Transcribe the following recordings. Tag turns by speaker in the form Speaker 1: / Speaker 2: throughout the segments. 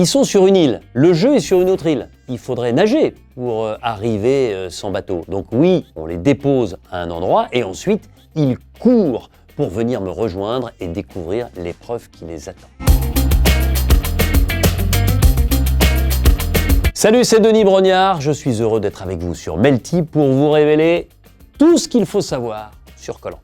Speaker 1: Ils sont sur une île, le jeu est sur une autre île. Il faudrait nager pour arriver sans bateau. Donc oui, on les dépose à un endroit et ensuite ils courent pour venir me rejoindre et découvrir l'épreuve qui les attend. Salut, c'est Denis Brognard, je suis heureux d'être avec vous sur Melty pour vous révéler tout ce qu'il faut savoir sur Koh Lanta.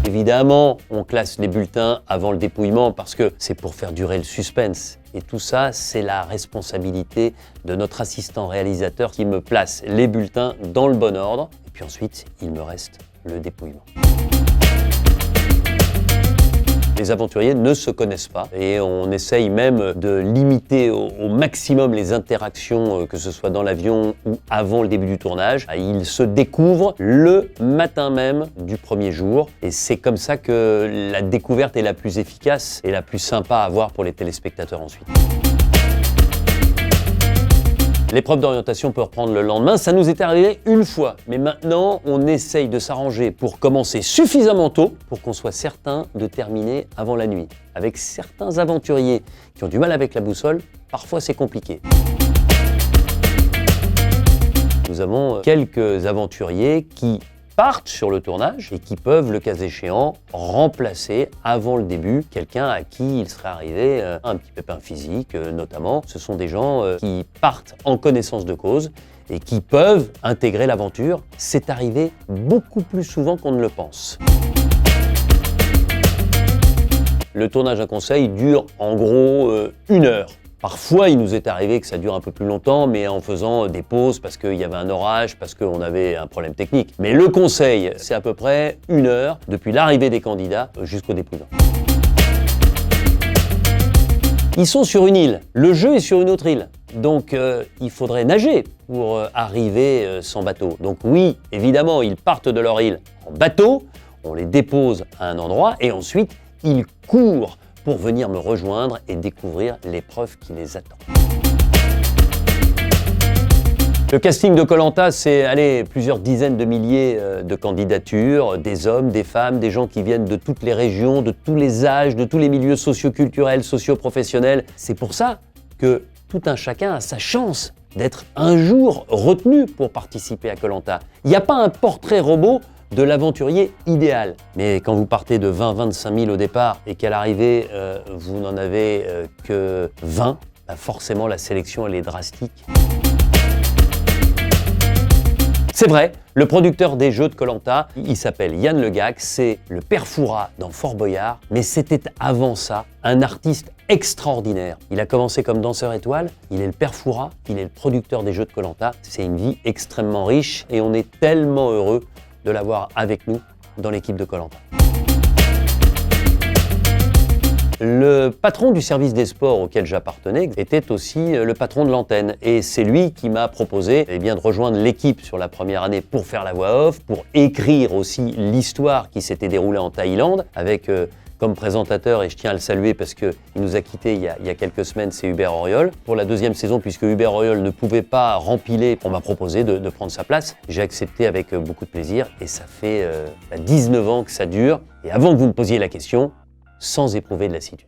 Speaker 1: Évidemment, on classe les bulletins avant le dépouillement parce que c'est pour faire durer le suspense. Et tout ça, c'est la responsabilité de notre assistant réalisateur qui me place les bulletins dans le bon ordre. Et puis ensuite, il me reste le dépouillement. Les aventuriers ne se connaissent pas et on essaye même de limiter au maximum les interactions, que ce soit dans l'avion ou avant le début du tournage. Ils se découvrent le matin même du premier jour et c'est comme ça que la découverte est la plus efficace et la plus sympa à voir pour les téléspectateurs ensuite. L'épreuve d'orientation peut reprendre le lendemain, ça nous est arrivé une fois. Mais maintenant, on essaye de s'arranger pour commencer suffisamment tôt pour qu'on soit certain de terminer avant la nuit. Avec certains aventuriers qui ont du mal avec la boussole, parfois c'est compliqué. Nous avons quelques aventuriers qui partent sur le tournage et qui peuvent, le cas échéant, remplacer avant le début quelqu'un à qui il serait arrivé un petit pépin physique notamment. Ce sont des gens qui partent en connaissance de cause et qui peuvent intégrer l'aventure. C'est arrivé beaucoup plus souvent qu'on ne le pense. Le tournage d'un conseil dure en gros 1 heure. Parfois, il nous est arrivé que ça dure un peu plus longtemps, mais en faisant des pauses parce qu'il y avait un orage, parce qu'on avait un problème technique. Mais le conseil, c'est à peu près 1 heure, depuis l'arrivée des candidats jusqu'au dépouillement. Ils sont sur une île, le jeu est sur une autre île. Donc il faudrait nager pour arriver sans bateau. Donc oui, évidemment, ils partent de leur île en bateau, on les dépose à un endroit et ensuite ils courent pour venir me rejoindre et découvrir l'épreuve qui les attend. Le casting de Koh Lanta, c'est plusieurs dizaines de milliers de candidatures, des hommes, des femmes, des gens qui viennent de toutes les régions, de tous les âges, de tous les milieux socio-culturels, socio-professionnels. C'est pour ça que tout un chacun a sa chance d'être un jour retenu pour participer à Koh Lanta. Il n'y a pas un portrait robot de l'aventurier idéal. Mais quand vous partez de 20-25 000 au départ et qu'à l'arrivée, vous n'en avez que 20, forcément la sélection elle est drastique. C'est vrai, le producteur des jeux de Koh Lanta, il s'appelle Yann Le Gac, c'est le père Fouras dans Fort Boyard, mais c'était avant ça un artiste extraordinaire. Il a commencé comme danseur étoile, il est le père Fouras, il est le producteur des jeux de Koh Lanta. C'est une vie extrêmement riche et on est tellement heureux de l'avoir avec nous dans l'équipe de Koh Lanta. Le patron du service des sports auquel j'appartenais était aussi le patron de l'antenne et c'est lui qui m'a proposé de rejoindre l'équipe sur la première année pour faire la voix off, pour écrire aussi l'histoire qui s'était déroulée en Thaïlande avec comme présentateur, et je tiens à le saluer parce qu'il nous a quittés il y a quelques semaines, c'est Hubert Auriol. Pour la deuxième saison, puisque Hubert Auriol ne pouvait pas rempiler, on m'a proposé de prendre sa place. J'ai accepté avec beaucoup de plaisir et ça fait 19 ans que ça dure. Et avant que vous me posiez la question, sans éprouver de lassitude.